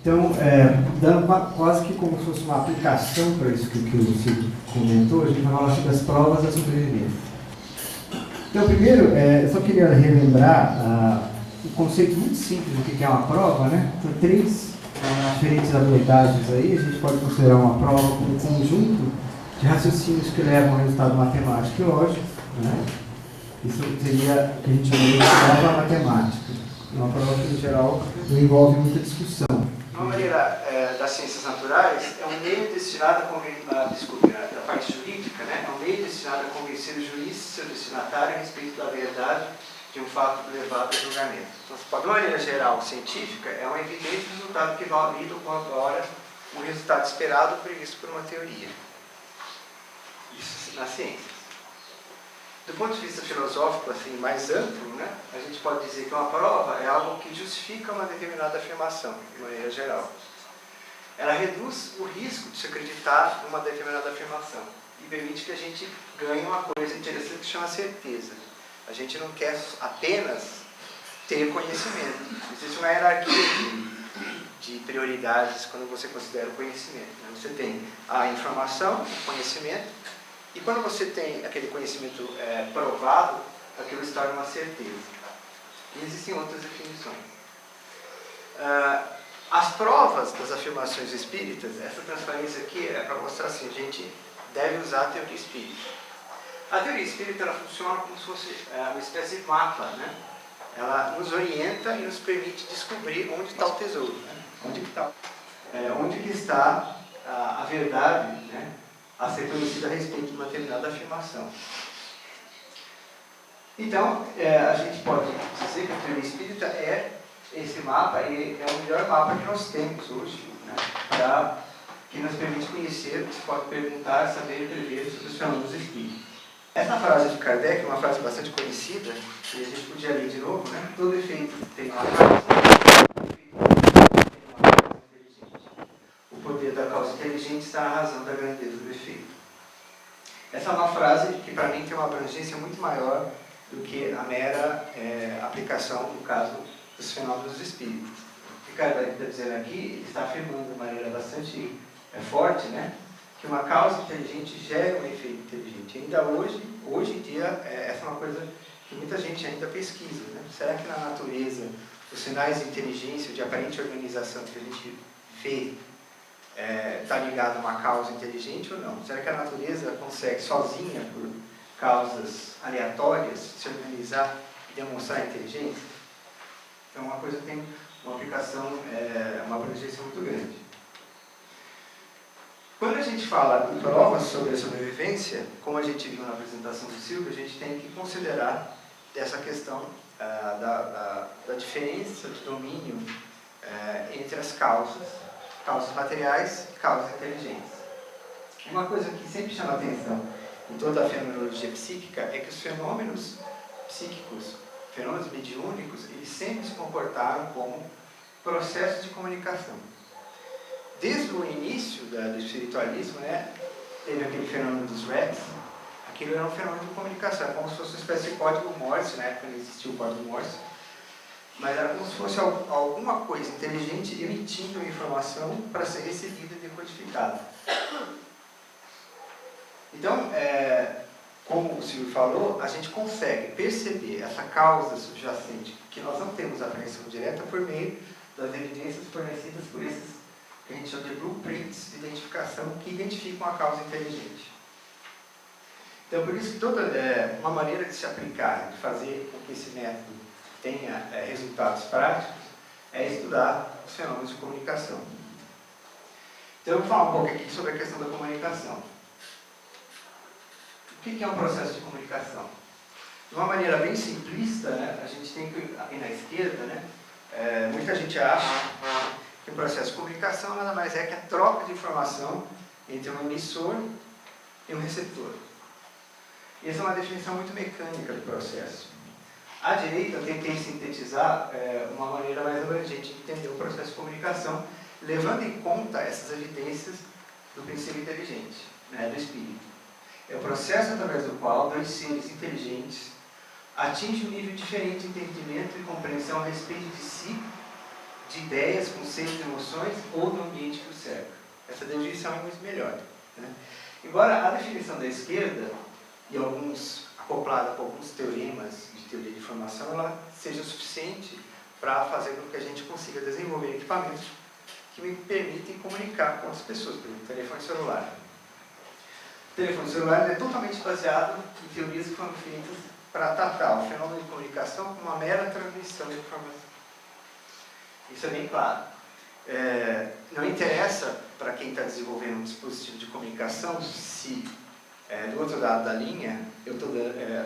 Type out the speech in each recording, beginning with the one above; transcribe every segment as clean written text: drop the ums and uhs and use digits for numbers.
Então, dando quase que como se fosse uma aplicação para isso que o Ciro comentou, a gente vai falar sobre as provas da sobrevivência. Então, primeiro, eu só queria relembrar um conceito muito simples do que é uma prova, né? Tem três diferentes abordagens aí. A gente pode considerar uma prova como um conjunto de raciocínios que levam a um resultado matemático e lógico, né? Isso seria o que a gente chama de prova matemática. Uma prova que, em geral, não envolve muita discussão. De uma maneira, das ciências naturais, é um meio destinado a descobrir a parte jurídica, né? É um meio destinado a convencer o juiz, seu destinatário, a respeito da verdade de um fato levado a julgamento. Então, de uma maneira geral, científica, é um evidente resultado que valida ou corrobora o resultado esperado ou previsto por uma teoria. Isso na ciência. Do ponto de vista filosófico, assim, mais amplo, né, a gente pode dizer que uma prova é algo que justifica uma determinada afirmação, de maneira geral. Ela reduz o risco de se acreditar numa determinada afirmação e permite que a gente ganhe uma coisa interessante que chama certeza. A gente não quer apenas ter conhecimento. Existe uma hierarquia de prioridades quando você considera o conhecimento. Você tem a informação, o conhecimento, e quando você tem aquele conhecimento provado, aquilo se torna uma certeza. E existem outras definições. As provas das afirmações espíritas, essa transparência aqui é para mostrar assim, a gente deve usar a teoria espírita. A teoria espírita ela funciona como se fosse uma espécie de mapa, né? Ela nos orienta e nos permite descobrir onde está o tesouro, né? Onde que está a verdade, né? A ser conhecida a respeito de uma determinada afirmação. Então, a gente pode dizer que a teoria espírita é esse mapa, e é o melhor mapa que nós temos hoje, né, que nos permite conhecer, se pode perguntar, saber e prever sobre os fenômenos espíritos. Essa frase de Kardec é uma frase bastante conhecida, e a gente podia ler de novo, né? Todo efeito tem uma causa, o poder da causa inteligente está na razão da grandeza do efeito. Essa é uma frase que, para mim, tem uma abrangência muito maior do que a mera aplicação, no caso, dos fenômenos espíritos. O que Kardec está dizendo aqui, ele está afirmando de maneira bastante forte, né, que uma causa inteligente gera um efeito inteligente. Ainda hoje em dia, essa é uma coisa que muita gente ainda pesquisa, né? Será que na natureza os sinais de inteligência, de aparente organização que a gente vê, está ligado a uma causa inteligente ou não? Será que a natureza consegue, sozinha, por causas aleatórias, se organizar e demonstrar inteligência? Então, uma coisa tem uma aplicação, uma abrangência muito grande. Quando a gente fala em provas sobre a sobrevivência, como a gente viu na apresentação do Silvio, a gente tem que considerar essa questão da diferença de domínio entre as causas materiais e causas inteligentes. Uma coisa que sempre chama atenção em toda a fenomenologia psíquica é que os fenômenos psíquicos, fenômenos mediúnicos, eles sempre se comportaram como processos de comunicação. Desde o início do espiritualismo, né, teve aquele fenômeno dos REPs, aquilo era um fenômeno de comunicação, como se fosse uma espécie de código Morse, né, quando existia o código Morse, mas era como se fosse alguma coisa inteligente emitindo uma informação para ser recebida e decodificada. Então, como o Silvio falou, a gente consegue perceber essa causa subjacente, que nós não temos apreensão direta, por meio das evidências fornecidas por esses que a gente chama de blueprints de identificação, que identificam a causa inteligente. Então, por isso que toda uma maneira de se aplicar, de fazer com que esse método tenha resultados práticos, é estudar os fenômenos de comunicação. Então, eu vou falar um pouco aqui sobre a questão da comunicação. O que é um processo de comunicação? De uma maneira bem simplista, né, a gente tem que, aqui na esquerda, né, muita gente acha que o processo de comunicação nada mais é que a troca de informação entre um emissor e um receptor. E essa é uma definição muito mecânica do processo. À direita, eu tentei sintetizar uma maneira mais abrangente de entender o processo de comunicação, levando em conta essas evidências do princípio inteligente, né, do espírito. É o processo através do qual dois seres inteligentes atingem um nível diferente de entendimento e compreensão a respeito de si de ideias, conceitos, emoções ou do ambiente que o cerca. Essa definição é muito melhor. Né? Embora a definição da esquerda, e acoplada com alguns teoremas de teoria de informação, ela seja suficiente para fazer com que a gente consiga desenvolver equipamentos que me permitem comunicar com as pessoas, por exemplo, telefone celular. O telefone celular é totalmente baseado em teorias que foram feitas para tratar o fenômeno de comunicação como uma mera transmissão de informação. Isso é bem claro. Não interessa para quem está desenvolvendo um dispositivo de comunicação se do outro lado da linha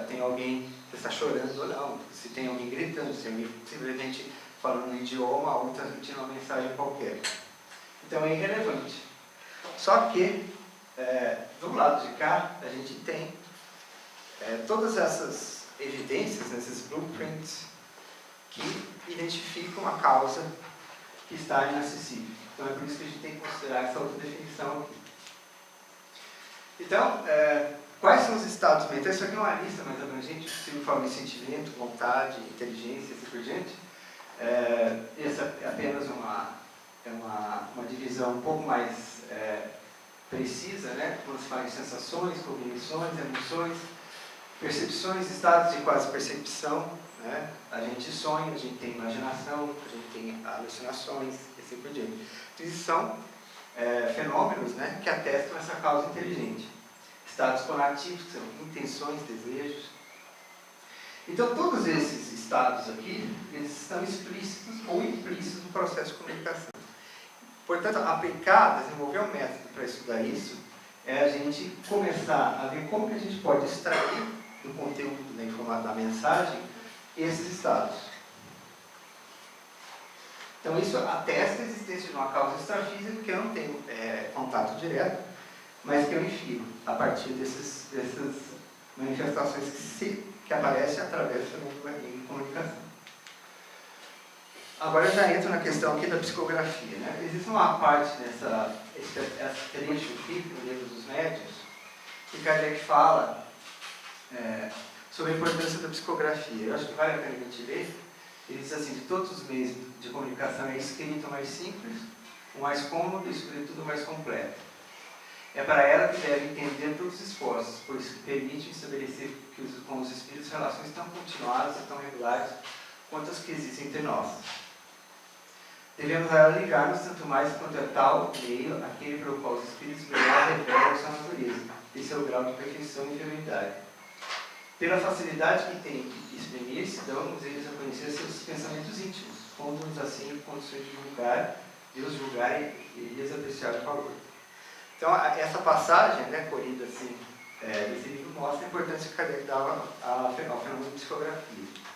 tem alguém que está chorando ou não, se tem alguém gritando, se alguém simplesmente falando um idioma ou transmitindo uma mensagem qualquer. Então é irrelevante. Só que, do lado de cá, a gente tem todas essas evidências, esses blueprints, que identificam a causa que está inacessível. Então é por isso que a gente tem que considerar essa outra definição aqui. Então, quais são os estados mentais? Isso aqui é uma lista mais abrangente, possível forma de sentimento, vontade, inteligência, assim por diante. Essa é apenas uma divisão um pouco mais precisa, né? Quando se fala em sensações, cognições, emoções, percepções, estados de quase percepção. Né? A gente sonha, a gente tem imaginação, a gente tem alucinações, e assim por diante. Então, isso são fenômenos, né, que atestam essa causa inteligente. Estados conativos, que são intenções, desejos. Então, todos esses estados aqui, eles estão explícitos ou implícitos no processo de comunicação. Portanto, desenvolver um método para estudar isso, é a gente começar a ver como que a gente pode extrair do conteúdo da mensagem esses estados. Então, isso atesta a existência de uma causa extrafísica que eu não tenho contato direto, mas que eu infiro a partir dessas manifestações que aparecem através da comunicação. Agora eu já entro na questão aqui da psicografia. Né? Existe uma parte dessa trecho aqui, no livro dos médiuns, que Kardec fala sobre a importância da psicografia. Eu acho que vale a pena a gente ler. Ele diz assim: de todos os meios de comunicação é escrito o mais simples, o mais cômodo e, sobretudo, o mais completo. É para ela que deve entender todos os esforços, pois que permite estabelecer com os espíritos relações tão continuadas e tão regulares quanto as que existem entre nós. Devemos a ela ligar-nos tanto mais quanto é tal meio aquele pelo qual os espíritos melhor revelam sua natureza e seu grau de perfeição e inferioridade. Pela facilidade que tem de exprimir-se, dão-nos eles a conhecer seus pensamentos íntimos, pondo-nos assim em condições de Deus julgar e lhes apreciar o valor. Então, essa passagem, né, colhida assim, desse livro, mostra a importância que Kardec dava ao fenômeno de psicografia.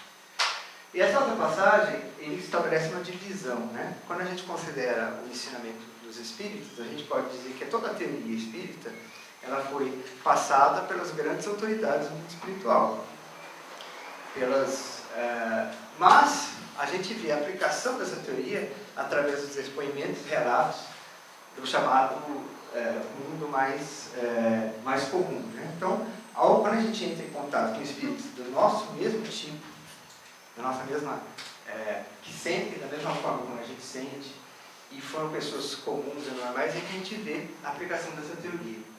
E essa outra passagem, ele estabelece uma divisão. Né? Quando a gente considera o ensinamento dos espíritos, a gente pode dizer que toda a teoria espírita ela foi passada pelas grandes autoridades do mundo espiritual. Mas a gente vê a aplicação dessa teoria através dos expoimentos, relatos do chamado mundo mais comum. Né? Então, quando a gente entra em contato com espíritos do nosso mesmo tipo, da nossa mesma, que sentem da mesma forma como a gente sente, e foram pessoas comuns e normais, é que a gente vê a aplicação dessa teoria.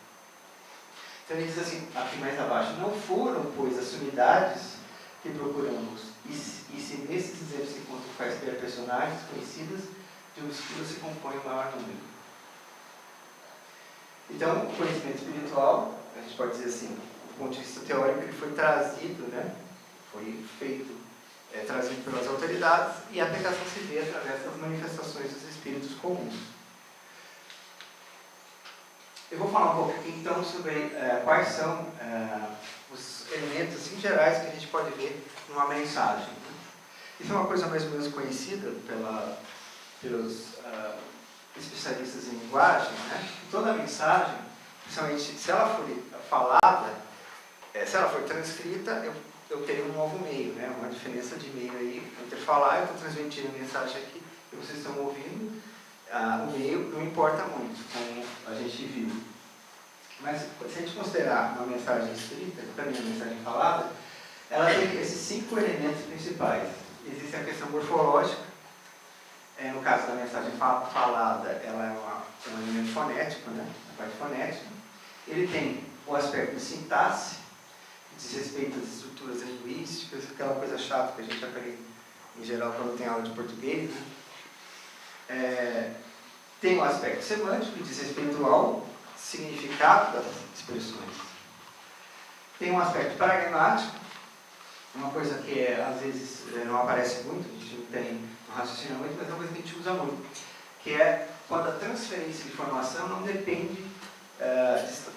Então ele diz assim, aqui mais abaixo: não foram, pois, as sumidades que procuramos, e se nesses exemplos se encontram quaisquer personagens conhecidas, de obscuras se compõe o maior número. Então, o conhecimento espiritual, a gente pode dizer assim, do ponto de vista teórico, ele foi trazido, né? Foi feito, trazido pelas autoridades, e a aplicação se vê através das manifestações dos espíritos comuns. Eu vou falar um pouco aqui, então, sobre quais são os elementos assim, gerais que a gente pode ver numa mensagem. Isso é uma coisa mais ou menos conhecida pelos especialistas em linguagem, né? Toda mensagem, principalmente se ela for falada, se ela for transcrita, eu tenho um novo meio, né? Uma diferença de meio aí entre falar, eu estou transmitindo a mensagem aqui e vocês estão ouvindo, o meio não importa muito, como a gente viu. Mas se a gente considerar uma mensagem escrita, também uma mensagem falada, ela tem esses 5 elementos principais. Existe a questão morfológica, no caso da mensagem falada, ela é um elemento fonético, né? A parte fonética. Ele tem o aspecto de sintaxe, que diz respeito às estruturas linguísticas, aquela coisa chata que a gente aprende em geral quando tem aula de português, né? Tem o aspecto semântico, que diz respeito ao significado das expressões. Tem um aspecto pragmático, uma coisa que às vezes não aparece muito, a gente não raciocina muito, mas é uma coisa que a gente usa muito, que é quando a transferência de informação não depende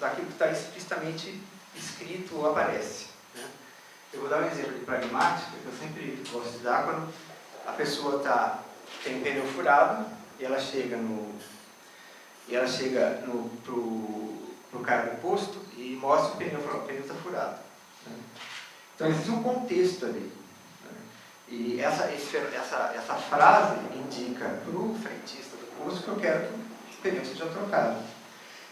daquilo que está explicitamente escrito ou aparece, né? Eu vou dar um exemplo de pragmática, que eu sempre gosto de dar, quando a pessoa tem um pneu furado e ela chega pro cara do posto e mostra o pneu está furado, né? Então existe um contexto ali, né? E essa frase indica para o frentista do posto que eu quero que o pneu seja trocado.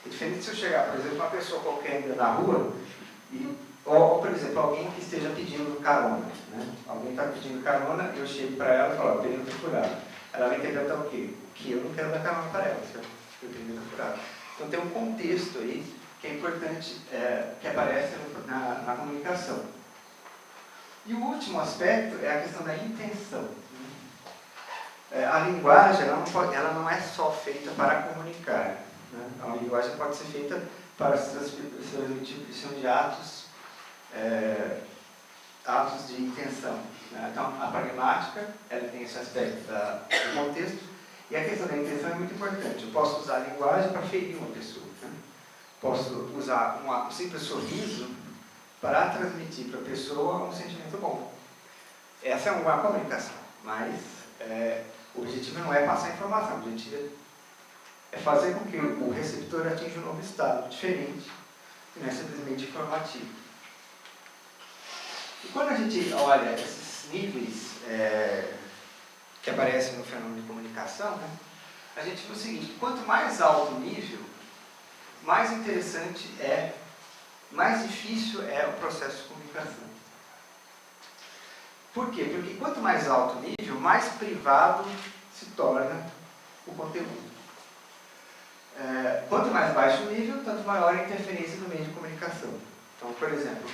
É diferente se eu chegar, por exemplo, uma pessoa qualquer ainda na rua, ou, por exemplo, alguém que esteja pedindo carona, né? Alguém está pedindo carona e eu chego para ela e falo, o pneu está furado. Ela vai interpretar o quê? Que eu não quero dar carona para ela, certo? Que o pneu está furado. Então tem um contexto aí que é importante, que aparece na comunicação. E o último aspecto é a questão da intenção. A linguagem ela não é só feita para comunicar, né? A linguagem pode ser feita para se transmitir de atos de intenção, né? Então, a pragmática ela tem esse aspecto do contexto, e a questão da intenção é muito importante. Eu posso usar a linguagem para ferir uma pessoa, né? Posso usar um simples sorriso para transmitir para a pessoa um sentimento bom. Essa é uma comunicação, mas o objetivo não é passar informação, o objetivo é fazer com que o receptor atinja um novo estado, diferente, que não é simplesmente informativo. E quando a gente olha esses níveis que aparecem no fenômeno de comunicação, né, a gente vê o seguinte: quanto mais alto o nível, mais interessante mais difícil é o processo de comunicação. Por quê? Porque quanto mais alto o nível, mais privado se torna o conteúdo. Quanto mais baixo o nível, tanto maior a interferência no meio de comunicação. Então, por exemplo,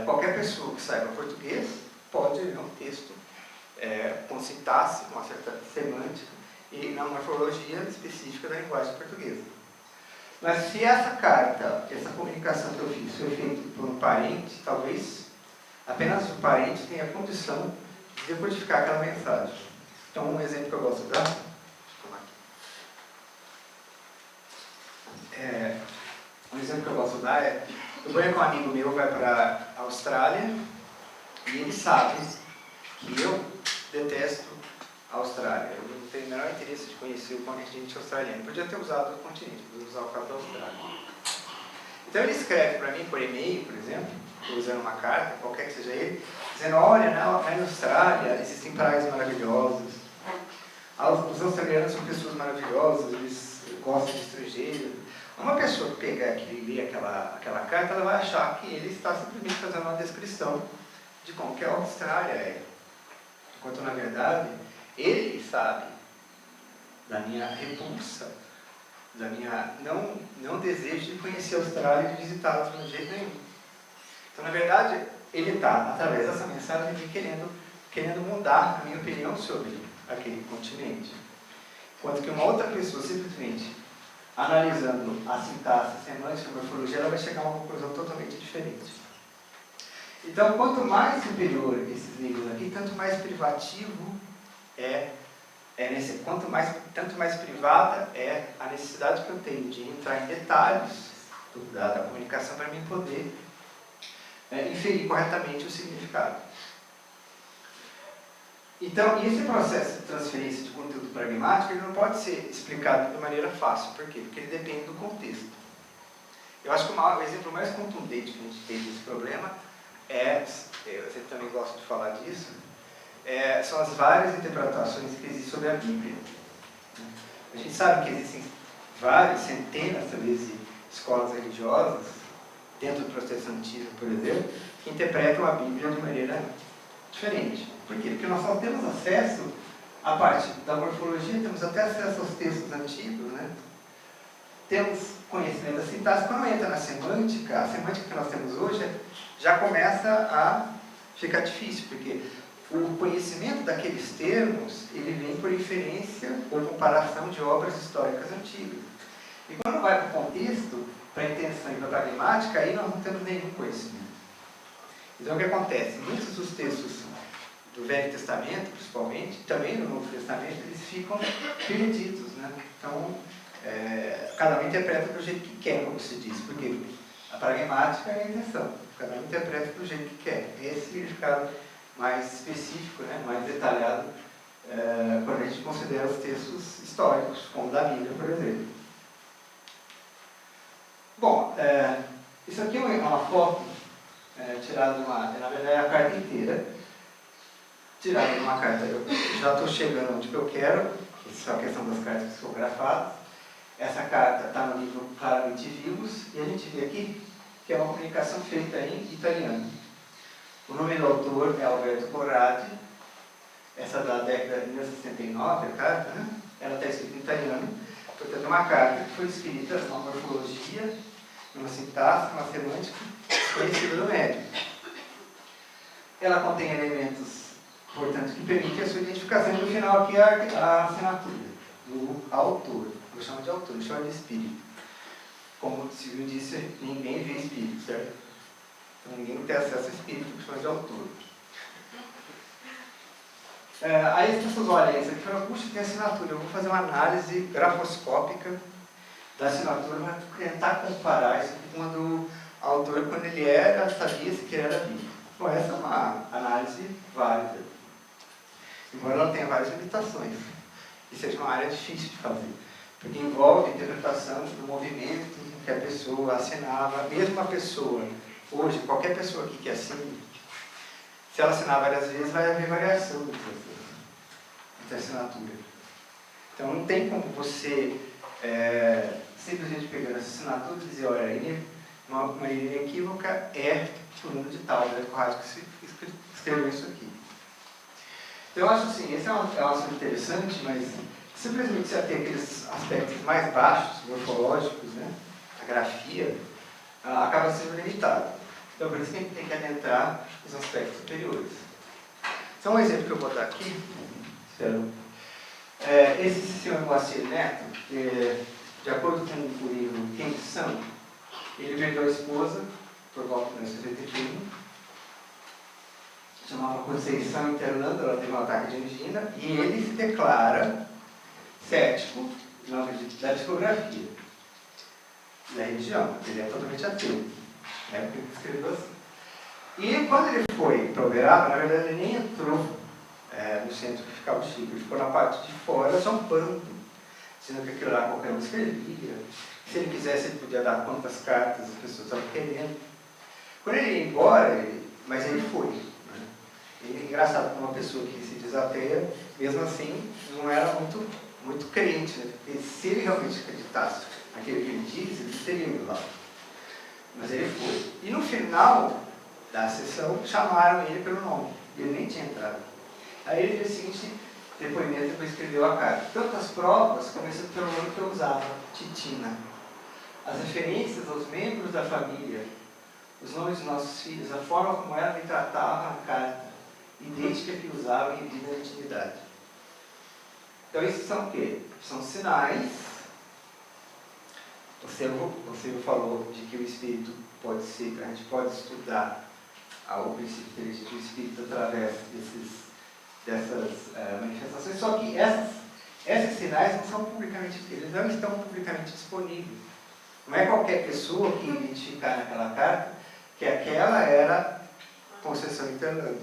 qualquer pessoa que saiba português pode ler um texto com sintaxe, com uma certa semântica e na morfologia específica da linguagem portuguesa. Mas se essa carta, essa comunicação que eu fiz foi feita por um parente, talvez apenas o parente tenha condição de decodificar aquela mensagem. Então, um exemplo que eu gosto de dar, eu vou com um amigo meu, vai para a Austrália, e ele sabe que eu detesto a Austrália. Eu não tenho o menor interesse de conhecer o continente australiano. Eu podia ter usado o continente, podia usar o caso da Austrália. Então ele escreve para mim por e-mail, por exemplo, usando uma carta, qualquer que seja ele, dizendo: olha, na Austrália existem praias maravilhosas, os australianos são pessoas maravilosas, eles gostam de estrangeiros. Uma pessoa que pegar aqui e ler aquela carta, ela vai achar que ele está simplesmente fazendo uma descrição de como que a Austrália é. Enquanto, na verdade, ele sabe da minha repulsa, da minha não desejo de conhecer a Austrália e de visitá-la de jeito nenhum. Então, na verdade, ele está, através dessa mensagem, querendo mudar a minha opinião sobre aquele continente. Enquanto que uma outra pessoa, simplesmente analisando a sintaxe, a semântica, a morfologia, ela vai chegar a uma conclusão totalmente diferente. Então, quanto mais superior esses níveis aqui, tanto mais privativo tanto mais privada é a necessidade que eu tenho de entrar em detalhes da comunicação para mim poder inferir corretamente o significado. Então, esse processo de transferência de conteúdo pragmático ele não pode ser explicado de maneira fácil. Por quê? Porque ele depende do contexto. Eu acho que o exemplo mais contundente que a gente tem desse problema eu sempre também gosto de falar disso, são as várias interpretações que existem sobre a Bíblia. A gente sabe que existem várias, centenas, talvez, de escolas religiosas, dentro do protestantismo, por exemplo, que interpretam a Bíblia de maneira diferente. Por quê? Porque nós só temos acesso a parte da morfologia, temos até acesso aos textos antigos, né? Temos conhecimento da sintaxe. Quando entra na semântica, a semântica que nós temos hoje já começa a ficar difícil, porque o conhecimento daqueles termos, ele vem por inferência ou comparação de obras históricas antigas. E quando vai para o contexto, para a intenção e para a pragmática, aí nós não temos nenhum conhecimento. Então, o que acontece? Muitos dos textos do Velho Testamento, principalmente, também no Novo Testamento, eles ficam perdidos, né? Então, cada um interpreta do jeito que quer, como se diz, porque a pragmática é a intenção. Cada um interpreta do jeito que quer. Esse significado mais específico, né? Mais detalhado, quando a gente considera os textos históricos, como da Bíblia, por exemplo. Bom, isso aqui é uma foto tirada de uma, na verdade, é a carta inteira, tirada de uma carta. Eu já estou chegando onde eu quero, que é a questão das cartas psicografadas. Essa carta está no livro Claramente Vivos, e a gente vê aqui que é uma comunicação feita em italiano. O nome do autor é Alberto Corradi. Essa da década de 1969, a carta, né? Ela está escrita em italiano. Portanto, é uma carta que foi escrita numa morfologia, numa sintaxe, numa semântica conhecida do médium. Ela contém elementos, portanto, que permitem a sua identificação. E no final aqui a assinatura do autor. Eu chamo de autor, eu chamo de espírito. Como o Silvio disse, ninguém vê espírito, certo? Então ninguém tem acesso a espírito, eu chamo de autor. Aí as pessoas olham isso aqui e falam, puxa, tem assinatura. Eu vou fazer uma análise grafoscópica da assinatura para tentar comparar isso com a do autor quando ele sabia se que ele era vivo. Bom, essa é uma análise válida, embora ela tenha várias limitações. E seja uma área difícil de fazer, porque envolve a interpretação do movimento que a pessoa assinava. Mesmo a pessoa, hoje, qualquer pessoa aqui que assine, se ela assinar várias vezes, vai haver variação da assinatura. Então, não tem como você simplesmente pegar essa assinatura e dizer, olha, uma linha equívoca é fulano de tal, é o Corradi que escreveu isso aqui. Então, eu acho assim, esse é um assunto interessante, mas simplesmente você tem aqueles aspectos mais baixos, morfológicos, né? A grafia, acaba sendo limitado. Então, por isso que a gente tem que adentrar os aspectos superiores. Então, um exemplo que eu vou dar aqui, espero. Esse senhor Moacir Neto, de acordo com o livro Quem São, ele perdeu a esposa por volta de 1971, chamava Conceição internando, ela teve um ataque de angina, e ele se declara cético da psicografia, da religião, ele é totalmente ateu, né, porque ele escreveu assim. E quando ele foi para Uberaba, na verdade ele nem entrou no centro que ficava o Chico, ele ficou na parte de fora, zombando, dizendo que aquilo lá qualquer um escrevia. Se ele quisesse, ele podia dar quantas cartas as pessoas estavam querendo. Quando ele ia embora, mas ele foi. Né? E é engraçado que uma pessoa que se diz ateia, mesmo assim, não era muito crente. Né? Porque se ele realmente acreditasse naquilo que ele diz, ele teria ido lá. Mas ele foi. E no final da sessão, chamaram ele pelo nome. E ele nem tinha entrado. Aí ele fez o seguinte depoimento, depois escreveu a carta. Tantas provas, começando pelo nome que eu usava, Titina. As referências aos membros da família, os nomes dos nossos filhos, a forma como ela me tratava na carta, idêntica que usava em vida de intimidade. Então, isso são o quê? São sinais. O Silvio falou de que o espírito pode ser, a gente pode estudar o princípio inteligente do espírito através dessas manifestações, só que esses sinais não são eles não estão publicamente disponíveis. Não é qualquer pessoa que identificar naquela carta que aquela era Conceição internando.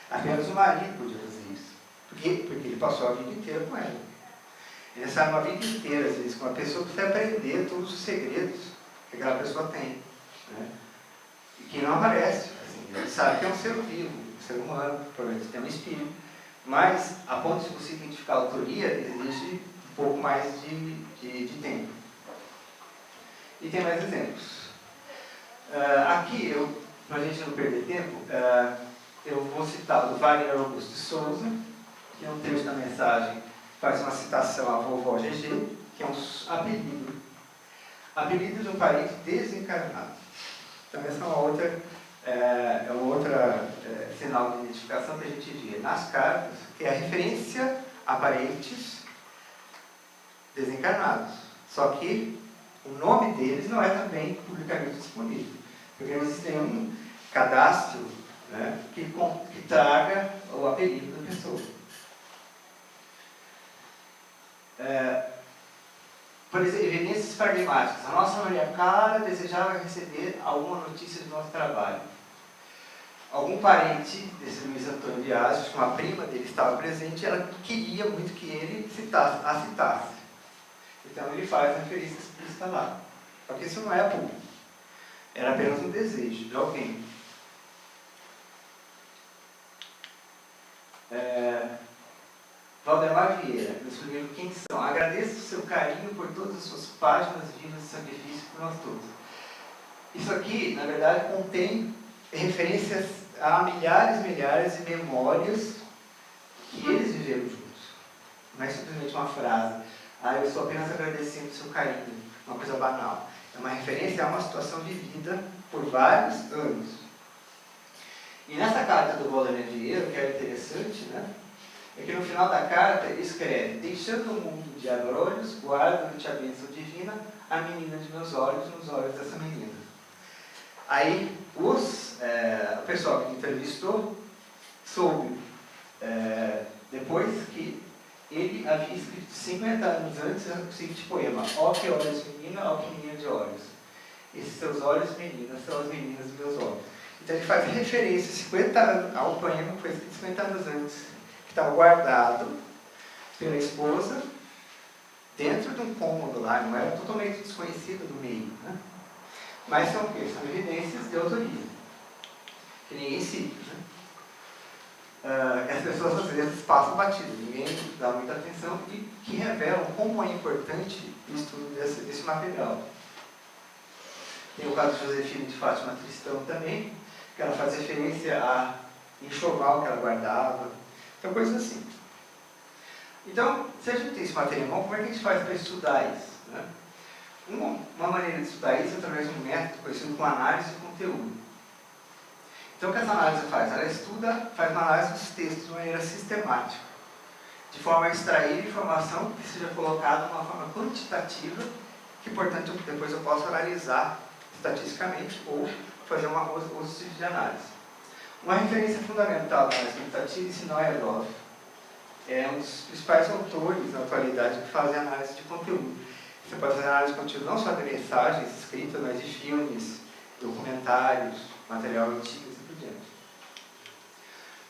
Apenas o marido podia fazer isso. Porque ele passou a vida inteira com ela. Ele sabe uma vida inteira, às vezes, com uma pessoa que precisa aprender todos os segredos que aquela pessoa tem. Né? E que não aparece. Assim, ele sabe que é um ser vivo, um ser humano, provavelmente tem um espírito. Mas, a ponto de você identificar a autoria, exige um pouco mais de tempo. E tem mais exemplos. Aqui, para a gente não perder tempo, eu vou citar o Wagner Augusto de Souza, que é um trecho da mensagem, faz uma citação à vovó GG, que é um apelido de um parente desencarnado. Então, essa é uma outra sinal de identificação que a gente vê nas cartas, que é a referência a parentes desencarnados. Só que o nome deles não é também publicamente disponível, porque não existe nenhum cadastro, né, que traga o apelido da pessoa. Por exemplo, evidências pragmáticas. A nossa Maria Clara desejava receber alguma notícia do nosso trabalho. Algum parente desse Luiz Antônio Biasi, acho que uma prima dele estava presente, ela queria muito que ele a citasse. Então ele faz referência explícita lá. Só que isso não é público. Era apenas um desejo de alguém. Valdemar Vieira, no seu livro Quem São? Agradeço o seu carinho por todas as suas páginas vivas de sacrifício por nós todos. Isso aqui, na verdade, contém referências a milhares e milhares de memórias que eles viveram juntos. Não é simplesmente uma frase, eu estou apenas agradecendo o seu carinho, uma coisa banal. É uma referência a uma situação vivida por vários anos. E nessa carta do Valdemar Vieira, que é interessante, né? É que no final da carta ele escreve: deixando o mundo de abrolhos, guardo-te a bênção divina, a menina de meus olhos, nos olhos dessa menina. Aí o pessoal que me entrevistou soube depois que ele havia escrito 50 anos antes o seguinte poema: ó que olhos menina, ó que menina de olhos. Esses seus olhos meninas são as meninas dos meus olhos. Então ele faz referência 50 anos ao poema que foi escrito 50 anos antes, que estava guardado pela esposa dentro de um cômodo lá, não era totalmente desconhecido do meio, né? Mas são o quê? São evidências de autoria, que ninguém cita, né? As pessoas às vezes passam batido, ninguém dá muita atenção, e que revelam como é importante o estudo desse material. Tem o caso de Josefina de Fátima Tristão também, que ela faz referência a enxoval que ela guardava, então coisas assim. Então, se a gente tem esse material, como é que a gente faz para estudar isso, né? Uma maneira de estudar isso é através de um método conhecido como análise de conteúdo. Então, o que essa análise faz? Ela faz uma análise dos textos de maneira sistemática, de forma a extrair informação que seja colocada de uma forma quantitativa, que, portanto, depois eu posso analisar estatisticamente ou fazer outro tipo de análise. Uma referência fundamental da análise quantitativa, esse Neuerdorf, é um dos principais autores na atualidade que fazem análise de conteúdo. Você pode fazer análise de conteúdo não só de mensagens escritas, mas de filmes, documentários, material antigo e assim por diante.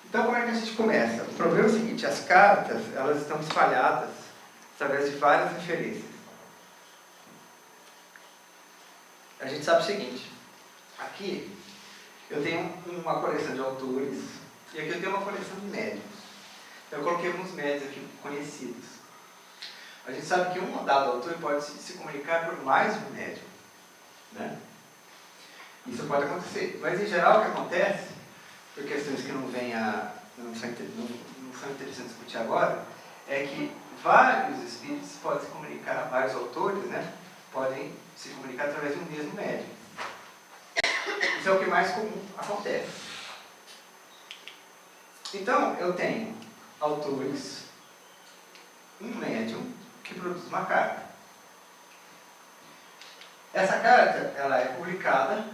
Então, como é que a gente começa? O problema é o seguinte: as cartas, elas estão espalhadas através de várias referências. A gente sabe o seguinte: aqui eu tenho uma coleção de autores e aqui eu tenho uma coleção de médicos. Então, eu coloquei alguns médicos aqui conhecidos. A gente sabe que um dado autor pode se comunicar por mais de um médium, né? Isso pode acontecer, mas em geral o que acontece, por questões que não são interessantes discutir agora, é que vários espíritos podem se comunicar, vários autores, né, podem se comunicar através de um mesmo médium. Isso é o que mais comum acontece. Então, eu tenho autores, um médium que produz uma carta. Essa carta, ela é publicada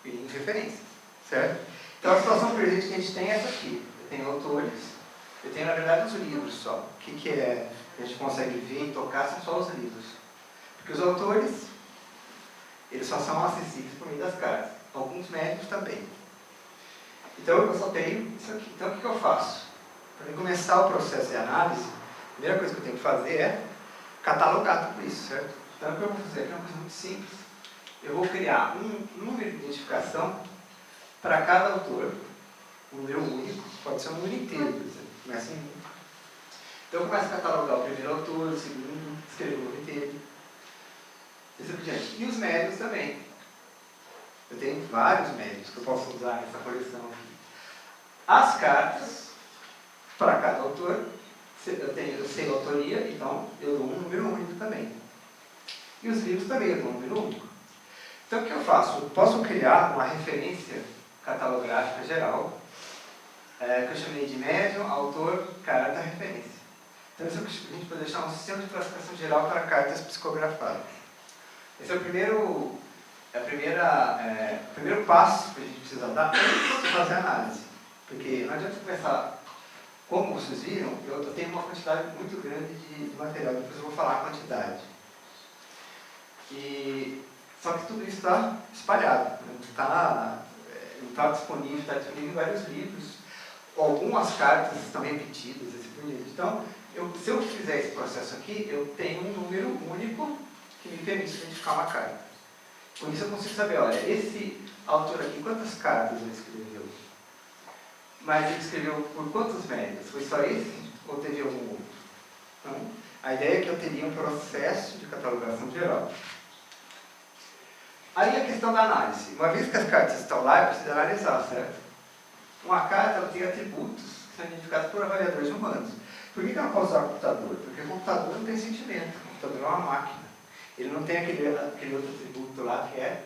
em referências, certo? Então a situação presente que a gente tem é essa aqui. Eu tenho autores, eu tenho na verdade os livros só. O que é, a gente consegue ver e tocar são só os livros. Porque os autores, eles só são acessíveis por meio das cartas. Alguns médicos também. Então eu só tenho isso aqui. Então o que eu faço? Para começar o processo de análise, a primeira coisa que eu tenho que fazer é catalogar tudo isso, certo? Então o que eu vou fazer aqui é uma coisa muito simples. Eu vou criar um número de identificação para cada autor, um número único, pode ser um número inteiro, por exemplo. Começa em 1. Então eu começo a catalogar o primeiro autor, o segundo, escrever o número inteiro. E assim por diante. E os médios também. Eu tenho vários médios que eu posso usar nessa coleção aqui. As cartas para cada autor Eu sei a autoria, então eu dou um número único também. E os livros também eu dou um número único. Então o que eu faço? Eu posso criar uma referência catalográfica geral, que eu chamei de médium, autor, carta, referência. Então isso é o que a gente pode deixar um sistema de classificação geral para cartas psicografadas. Esse é o primeiro passo que a gente precisa dar antes de fazer a análise. Porque não adianta começar, como vocês viram, eu tenho uma quantidade muito grande de material, depois eu vou falar a quantidade. Só que tudo isso está espalhado, não está disponível, em vários livros. Algumas cartas estão repetidas, assim por diante. Então, se eu fizer esse processo aqui, eu tenho um número único que me permite identificar uma carta. Com isso eu consigo saber, olha, esse autor aqui, quantas cartas ele escreveu? Mas ele escreveu por quantos médios? Foi só esse ou teve algum outro? Então, a ideia é que eu teria um processo de catalogação geral. Aí a questão da análise. Uma vez que as cartas estão lá, eu preciso analisar, certo? Uma carta ela tem atributos que são identificados por avaliadores humanos. Por que eu não posso usar o computador? Porque o computador não tem sentimento. O computador é uma máquina. Ele não tem aquele outro atributo lá que é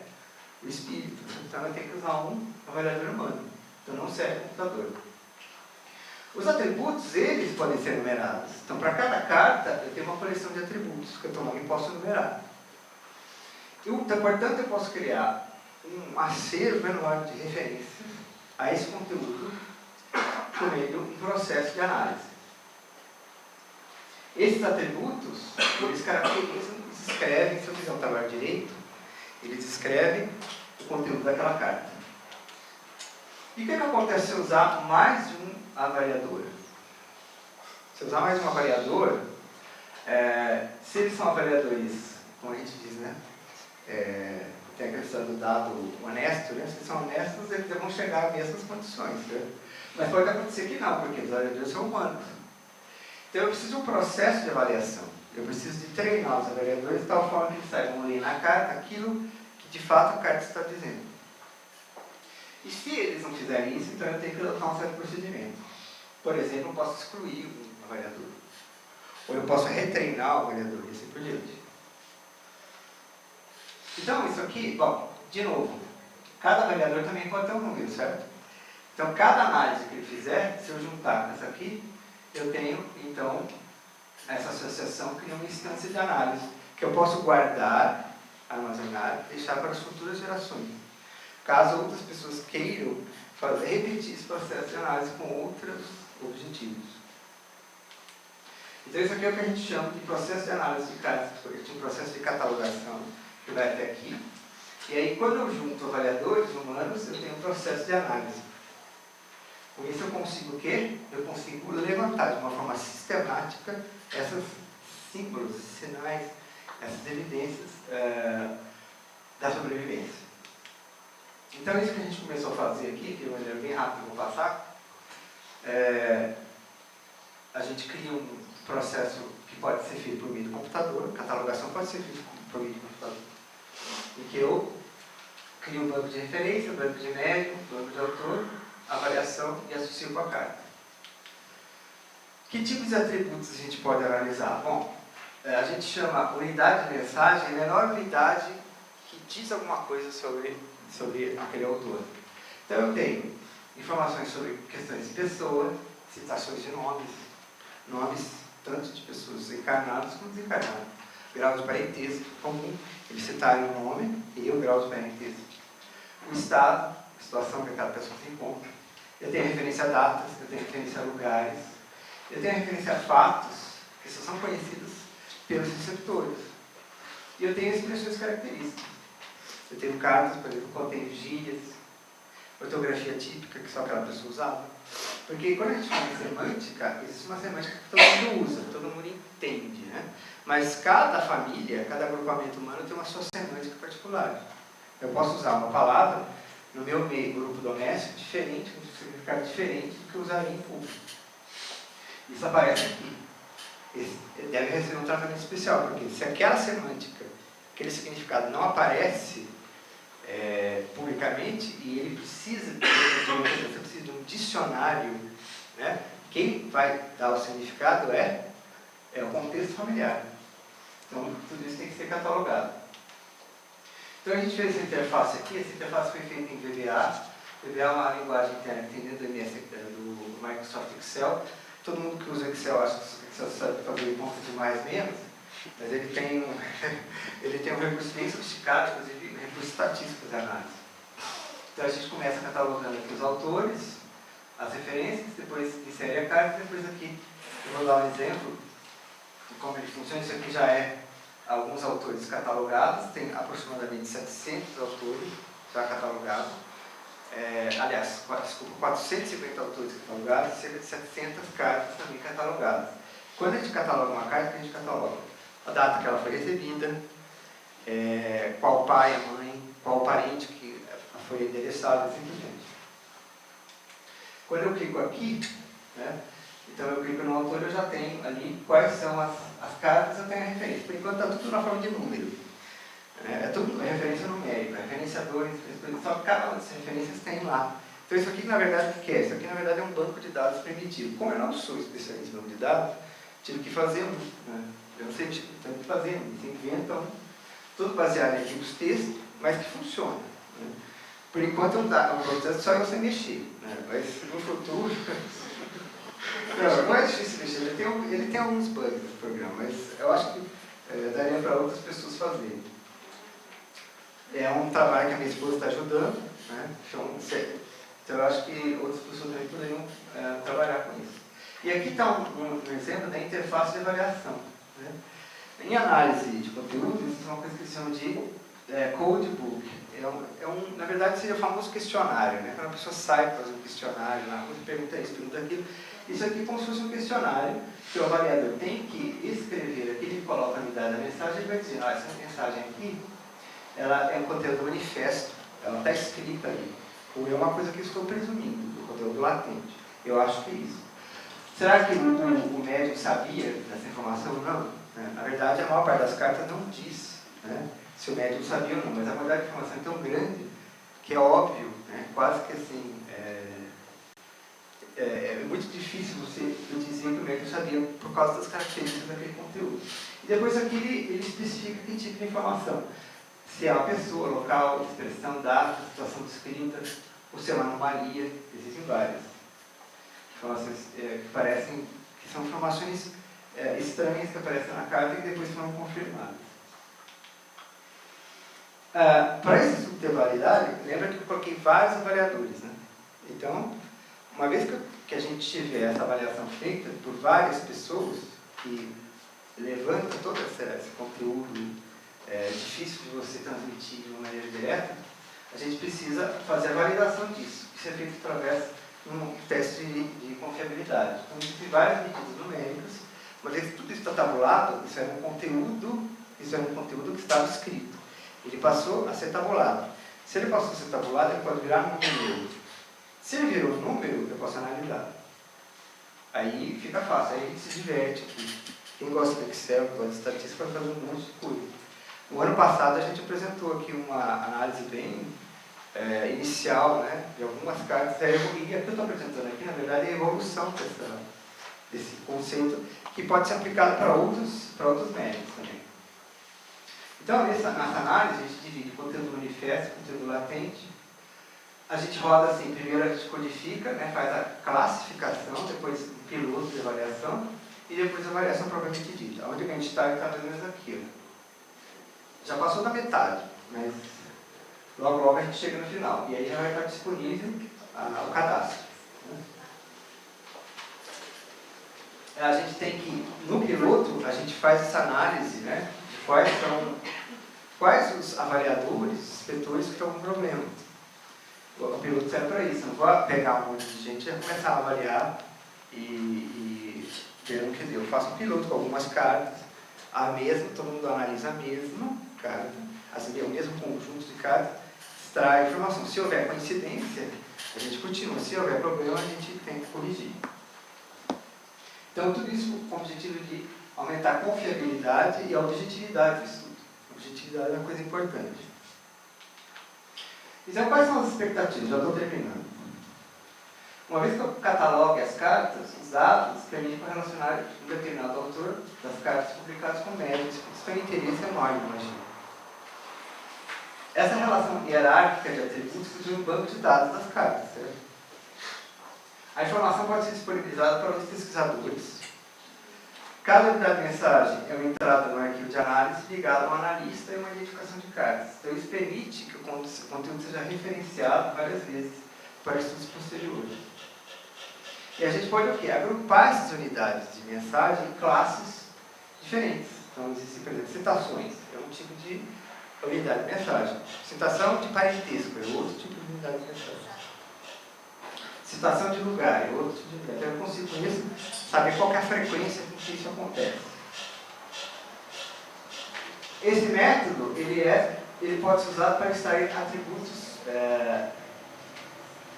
o espírito. Então eu tenho que usar um avaliador humano. Então não serve o computador. Os atributos, eles podem ser numerados. Então para cada carta eu tenho uma coleção de atributos que eu também posso numerar. Então, portanto, eu posso criar um acervo enorme de referências a esse conteúdo por meio de um processo de análise. Esses atributos, eles caracterizam, descrevem, se eu fizer um trabalho direito, eles descrevem o conteúdo daquela carta. E o que acontece se eu usar mais de um avaliador? Se eu usar mais de um avaliador, se eles são avaliadores, como a gente diz, né? Tem a questão do dado honesto, né? Se eles são honestos, eles vão chegar às mesmas condições. Né? Mas pode acontecer que não, porque os avaliadores são humanos. Então eu preciso de um processo de avaliação. Eu preciso de treinar os avaliadores de tal forma que eles saibam ler na carta aquilo que de fato a carta está dizendo. E se eles não fizerem isso, então eu tenho que adotar um certo procedimento. Por exemplo, eu posso excluir um avaliador. Ou eu posso retreinar o avaliador, e assim por diante. Então, isso aqui, bom, de novo, cada avaliador também pode ter um número, certo? Então, cada análise que ele fizer, se eu juntar com essa aqui, eu tenho, então, essa associação cria uma instância de análise, que eu posso guardar, armazenar, deixar para as futuras gerações. Caso outras pessoas queiram repetir esse processo de análise com outros objetivos. Então, isso aqui é o que a gente chama de processo de análise de cartas, um processo de catalogação, que vai até aqui. E aí, quando eu junto avaliadores humanos, eu tenho um processo de análise. Com isso eu consigo o quê? Eu consigo levantar de uma forma sistemática esses símbolos, esses sinais, essas evidências da sobrevivência. Então, isso que a gente começou a fazer aqui, de maneira bem rápida, vou passar, a gente cria um processo que pode ser feito por meio do computador, catalogação pode ser feita por meio do computador, em que eu crio um banco de referência, um banco de médium, um banco de autor, avaliação e associo com a carta. Que tipos de atributos a gente pode analisar? Bom, a gente chama unidade de mensagem a menor unidade que diz alguma coisa sobre aquele autor. Então eu tenho informações sobre questões de pessoa, citações de nomes tanto de pessoas encarnadas como desencarnadas, grau de parentesco comum, eles citarem o nome e o grau de parentesco. O estado, a situação que aquela pessoa se encontra. Eu tenho referência a datas, eu tenho referência a lugares, eu tenho referência a fatos que só são conhecidos pelos receptores. E eu tenho expressões características. Eu tenho cartas, por exemplo, que contêm gírias, ortografia típica que só aquela pessoa usava. Porque quando a gente fala em semântica, existe uma semântica que todo mundo usa, todo mundo entende, né? Mas cada família, cada agrupamento humano tem uma sua semântica particular. Eu posso usar uma palavra no meu meio, grupo doméstico, diferente, com um significado diferente do que eu usaria em público. Isso aparece aqui. Deve receber um tratamento especial, porque se aquela semântica, aquele significado não aparece publicamente, e ele precisa de um dicionário, né, quem vai dar o significado é o contexto familiar. Então, tudo isso tem que ser catalogado. Então, a gente fez essa interface aqui. Essa interface foi feita em VBA. VBA é uma linguagem interna que tem dentro do Microsoft Excel. Todo mundo que usa Excel acha que o Excel sabe fazer conta de mais menos, mas ele tem um recurso bem sofisticado, inclusive recursos estatísticos de análise. Então, a gente começa catalogando aqui os autores, as referências, depois insere a carta, depois aqui eu vou dar um exemplo de como ele funciona. Isso aqui já é alguns autores catalogados, tem aproximadamente 700 autores já catalogados. Aliás, 450 autores catalogados e cerca de 700 cartas também catalogadas. Quando a gente cataloga uma carta, a gente cataloga a data que ela foi recebida, qual pai, a mãe, qual parente que foi endereçado, assim por diante. Quando eu clico aqui, né, então eu clico no autor, eu já tenho ali quais são as cartas, eu tenho a referência. Por enquanto está tudo na forma de número. É tudo referência numérica, referência 2, só que cada uma dessas referências tem lá. Então isso aqui, na verdade, o que é? Isso aqui, na verdade, é um banco de dados primitivo. Como eu não sou especialista em banco de dados, tive que fazer um. Né? Eu não sei o que tive que fazer, se inventam, tudo baseado em arquivos texto, mas que funciona. Né? Por enquanto é um processo só eu sem mexer, né? Mas no futuro... não é difícil mexer, ele tem alguns bugs no programa, mas eu acho que daria para outras pessoas fazerem. É um trabalho que a minha esposa está ajudando, né? Então eu acho que outras pessoas também poderiam trabalhar com isso. E aqui está um exemplo da interface de avaliação. Né? Em análise de conteúdo, existe uma coisa que eles chamam de codebook. Na verdade, seria o famoso questionário. Né? Quando a pessoa sai para fazer um questionário, você pergunta isso, pergunta aquilo. Isso aqui é como se fosse um questionário que o avaliador tem que escrever aqui, ele coloca a unidade da mensagem e vai dizer, essa mensagem aqui, ela é um conteúdo manifesto, ela está escrita ali. Ou é uma coisa que eu estou presumindo, do conteúdo latente. Eu acho que é isso. Será que o médium sabia dessa informação? Não. Né? Na verdade, a maior parte das cartas não diz, né, se o médium sabia ou não, mas a quantidade de informação é tão grande que é óbvio, né, quase que assim, é muito difícil você dizer que o médium sabia por causa das características daquele conteúdo. E depois aqui ele especifica que tipo de informação. Se é uma pessoa, local, expressão, data, situação descrita, ou se é uma anomalia, existem várias. Informações que parecem, que são informações estranhas que aparecem na carta e que depois foram confirmadas. Para esse estudo ter validade, lembra que eu coloquei vários avaliadores. Né? Então, uma vez que a gente tiver essa avaliação feita por várias pessoas que levantam todo esse conteúdo difícil de você transmitir de uma maneira direta, a gente precisa fazer a validação disso. Isso é feito através de um teste de confiabilidade. Então, existem várias medidas numéricas, uma vez que tudo isso está tabulado, isso era um conteúdo que estava escrito. Ele passou a ser tabulado. Se ele passou a ser tabulado, ele pode virar um número. Se ele virou um número, eu posso analisar. Aí fica fácil, aí a gente se diverte aqui. Quem gosta de Excel, gosta de estatística, vai fazer um monte de coisa. No ano passado a gente apresentou aqui uma análise bem inicial, né, de algumas cartas, e aqui eu estou apresentando aqui, na verdade, é a evolução desse conceito, que pode ser aplicado para outros médicos também. Então, nessa análise, a gente divide conteúdo manifesto, conteúdo latente. A gente roda assim, primeiro a gente codifica, né, faz a classificação, depois o piloto de avaliação, e depois a avaliação propriamente dita. Onde a gente está, está mais ou menos aqui. Ó. Já passou da metade, mas logo a gente chega no final. E aí já vai estar disponível o cadastro. Né? A gente tem que, no piloto, a gente faz essa análise, né, de quais os avaliadores, os inspetores que estão com problema. O piloto serve para isso. Não vou pegar um monte de gente e começar a avaliar e ver o que deu. Eu faço um piloto com algumas cartas, a mesma, todo mundo analisa a mesma carta, o mesmo conjunto de cartas, extrai a informação. Se houver coincidência, a gente continua. Se houver problema, a gente tem que corrigir. Então, tudo isso com o objetivo de aumentar a confiabilidade e a objetividade do estudo. A objetividade é uma coisa importante. Então, quais são as expectativas? Já estou terminando. Uma vez que eu catalogue as cartas, os dados permitem relacionar um determinado autor das cartas publicadas com médios que têm interesse anônimo, imagina. Essa relação hierárquica de atributos surge um banco de dados das cartas, certo? A informação pode ser disponibilizada para os pesquisadores. Cada unidade de mensagem é uma entrada no arquivo de análise ligada a um analista e uma identificação de cartas. Então, isso permite que o conteúdo seja referenciado várias vezes para estudos posteriores. E a gente pode o quê? Agrupar essas unidades de mensagem em classes diferentes. Então, existem, por exemplo, citações, é um tipo de unidade de mensagem. Citação de parentesco é outro tipo de unidade de mensagem. Citação de lugar é outro tipo de unidade. Então, eu consigo, com isso, saber qual é a frequência com que isso acontece. Esse método, ele pode ser usado para extrair atributos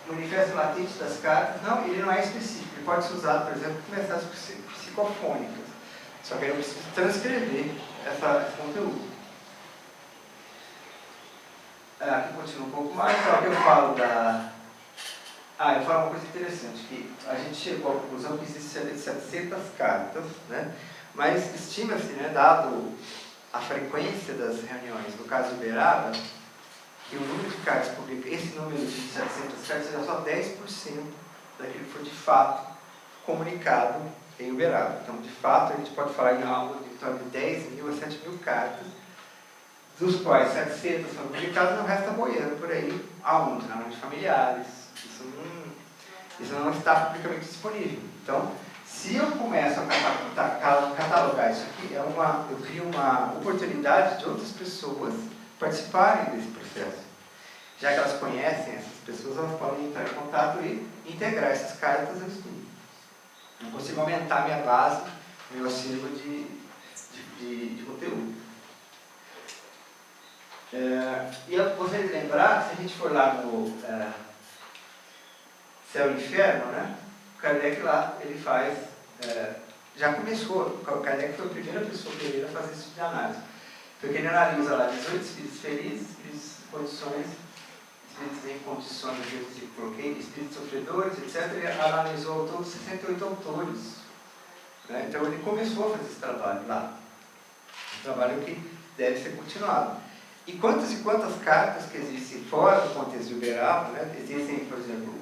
manifesto latente das cartas. Não, ele não é específico. Ele pode ser usado, por exemplo, com mensagens psicofônicas. Só que eu preciso transcrever esse conteúdo. Aqui continua um pouco mais. Só que eu falo eu falo uma coisa interessante, que a gente chegou à conclusão que existem 700 cartas, né? Mas estima-se, né, dado a frequência das reuniões, no caso de Uberaba, que o número de cartas publicadas, esse número de 700 cartas, seja só 10% daquilo que foi de fato comunicado em Uberaba. Então, de fato, a gente pode falar em algo de torno de 10 mil a 7 mil cartas, dos quais 700 foram publicadas e o resto está boiando por aí, aonde? Na mão de familiares. Isso não está publicamente disponível. Então, se eu começo a catalogar isso aqui, eu crio uma oportunidade de outras pessoas participarem desse processo. Já que elas conhecem essas pessoas, elas podem entrar em contato e integrar essas cartas ao estudo. Eu consigo aumentar minha base, meu acervo de conteúdo. E eu gostaria de lembrar, se a gente for lá no Céu e Inferno, né? O Kardec lá, ele faz, já começou, o Kardec foi a primeira pessoa a fazer esse tipo de análise. Porque ele analisa lá 18 espíritos felizes, espíritos em condições, espíritos em condições de bloqueio, espíritos sofredores, etc. E analisou todos 68 autores. Né? Então ele começou a fazer esse trabalho lá. Um trabalho que deve ser continuado. E quantas cartas que existem fora do contexto de Uberaba, né? Existem, por exemplo,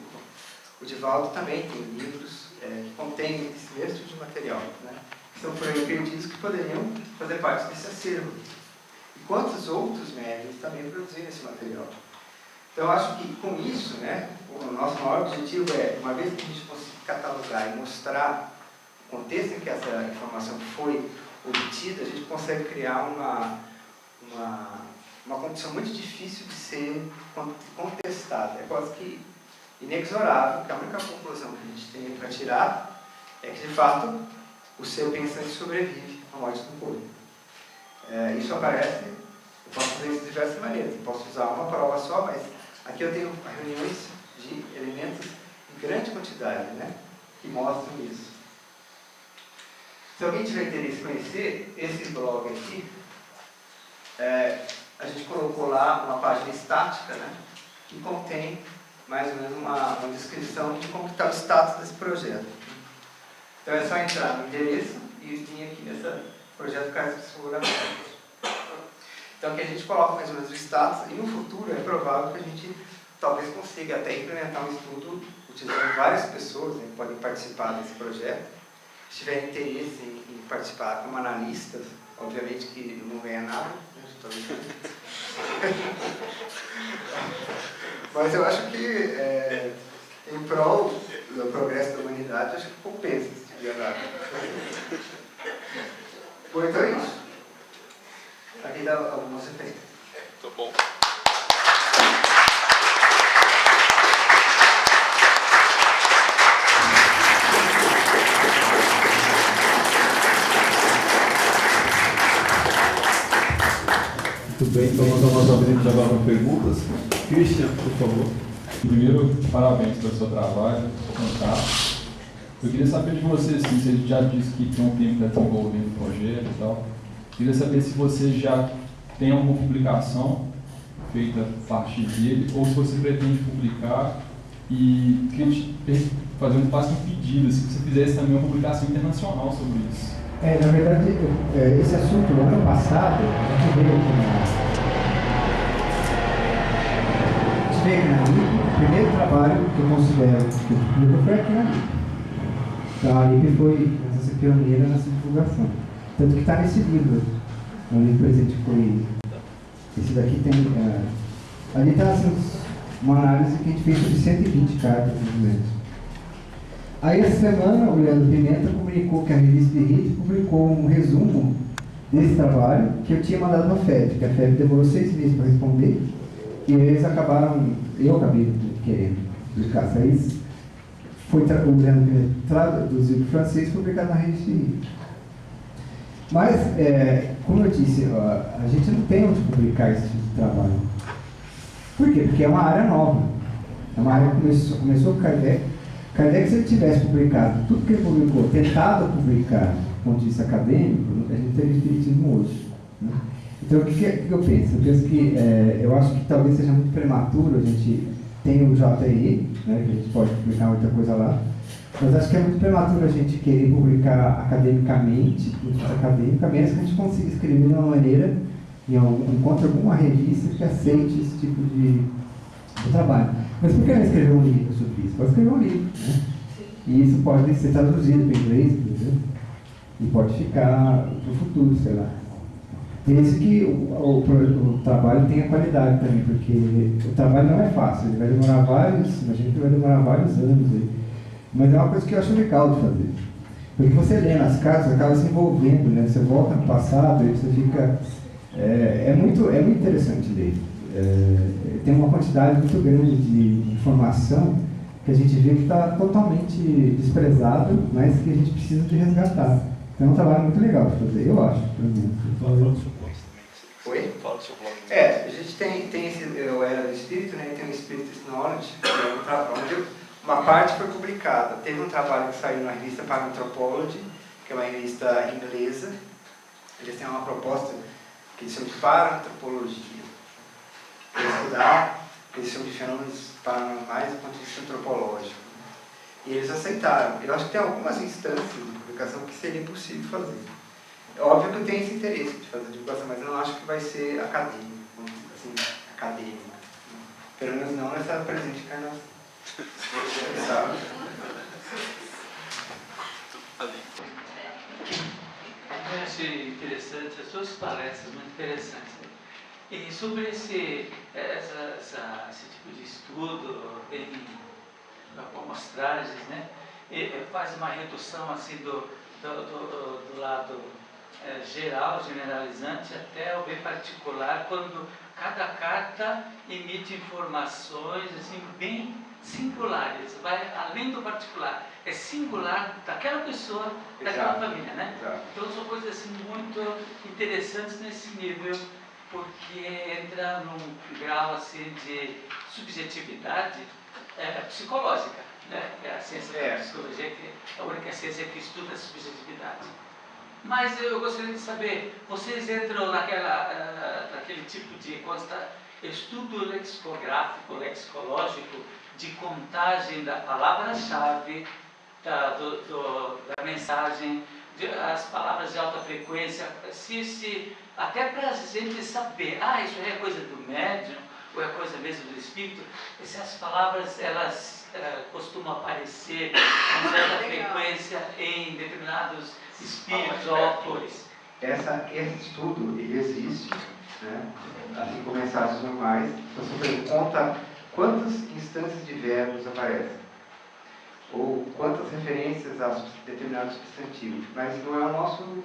o Divaldo também tem livros que contêm esse mesmo tipo de material, né? Que são por aí perdidos que poderiam fazer parte desse acervo. E quantos outros médiuns também produziram esse material. Então, eu acho que com isso, né, o nosso maior objetivo é, uma vez que a gente conseguir catalogar e mostrar o contexto em que essa informação foi obtida, a gente consegue criar uma condição muito difícil de ser contestada. É quase que inexorável, que a única conclusão que a gente tem para tirar é que, de fato, o ser pensante sobrevive à morte do corpo. Isso aparece, eu posso fazer isso de diversas maneiras. Eu posso usar uma prova só, mas aqui eu tenho reuniões de elementos em grande quantidade, né, que mostram isso. Se alguém tiver interesse em conhecer esse blog aqui, a gente colocou lá uma página estática, né, que contém mais ou menos uma descrição de como está o status desse projeto. Então é só entrar no endereço e vir aqui nesse projeto Cartas Psicografadas. Então aqui a gente coloca mais ou menos o status e no futuro é provável que a gente talvez consiga até implementar um estudo utilizando várias pessoas, né, que podem participar desse projeto. Se tiver interesse em participar como analistas, obviamente que não ganha nada, né, mas eu acho que em prol do progresso da humanidade, acho que compensa esse tipo de análise. Bom, então é isso. Aqui dá algumas referências. Muito bom. Muito bem, então nós abrimos agora com perguntas. Christian, por favor. Primeiro, parabéns pelo seu trabalho, fantástico. Eu queria saber de você, assim, você já disse que tem um tempo que está desenvolvendo o projeto e tal. Queria saber se você já tem alguma publicação feita a partir dele, ou se você pretende publicar E queria fazer quase um pedido, se você fizesse também uma publicação internacional sobre isso. Na verdade, esse assunto, no ano passado, a gente veio aqui na LIP, o primeiro trabalho que eu considero que eu publico foi aqui na LIP. Então a LIP foi essa pioneira nessa divulgação. Tanto que está nesse livro. O livro presente foi. Esse daqui tem. Ali está assim, uma análise que a gente fez sobre 120 cartas de documentos. Aí essa semana o Leandro Pimenta comunicou que a revista de RIT publicou um resumo desse trabalho que eu tinha mandado na FEB, que a FEB demorou 6 meses para responder, e eles acabaram, eu acabei querendo publicar. Aí foi o Leandro Pimenta traduzido para o francês e publicado na revista de RIT. Mas, como eu disse, a gente não tem onde publicar esse tipo de trabalho. Por quê? Porque é uma área nova. É uma área que começou com Kardec. Kardec, se ele tivesse publicado tudo que ele publicou, tentado publicar do ponto de vista acadêmico, a gente teria espiritismo hoje. Né? Então, o que eu penso? Eu penso que, eu acho que talvez seja muito prematuro, a gente tem o JI, né, que a gente pode publicar muita coisa lá, mas acho que é muito prematuro a gente querer publicar academicamente, acadêmico, a menos que a gente consiga escrever de uma maneira, e encontre alguma revista que aceite esse tipo de trabalho. Mas por que não escrever um livro sobre isso? Pode escrever um livro, né? E isso pode ser traduzido para inglês, entendeu? E pode ficar para o futuro, sei lá. Desde que o trabalho tenha qualidade também, porque o trabalho não é fácil, ele vai demorar imagina que vai demorar vários anos aí. Mas é uma coisa que eu acho legal de fazer. Porque você lê nas cartas, acaba se envolvendo, né? Você volta no passado e você fica... É muito interessante ler. Tem uma quantidade muito grande de informação que a gente vê que está totalmente desprezado, mas que a gente precisa de resgatar. Então é um trabalho muito legal de fazer, eu acho, pelo menos. Oi? A gente tem esse, eu era do Espírito, né? Tem o Spirit Knowledge, que é um trabalho onde uma parte foi publicada. Teve um trabalho que saiu na revista Paranthropology, que é uma revista inglesa. Eles têm uma proposta que eles chamam de Paranthropologia, para estudar o que eles chamam de fenômenos paranormais do ponto de vista antropológico. E eles aceitaram. Eu acho que tem algumas instâncias de publicação que seria possível fazer. É óbvio que eu tenho esse interesse de fazer divulgação, mas eu não acho que vai ser acadêmico, assim, acadêmico. Pelo menos não nessa presente encarnação. Eu achei interessante as suas palestras, muito interessantes. E sobre esse tipo de estudo em amostragens, né? Faz uma redução assim do lado geral, generalizante, até o bem particular, quando cada carta emite informações assim, bem singulares, vai além do particular, é singular daquela pessoa, daquela família, né? Exato. Então são coisas assim, muito interessantes nesse nível, porque entra num grau assim, de subjetividade psicológica, né? É a ciência da psicologia, que é a única ciência que estuda a subjetividade. Mas eu gostaria de saber, vocês entram naquele tipo de estudo lexicográfico, lexicológico, de contagem da palavra-chave, da mensagem, as palavras de alta frequência, até para a gente saber, isso é coisa do médium, ou é coisa mesmo do espírito, essas palavras, elas costumam aparecer com certa frequência em determinados espíritos ou autores. Esse estudo, ele existe, né? Assim como mensagens normais. Você conta quantas instâncias de verbos aparecem, ou quantas referências a determinados substantivos, mas não é o nosso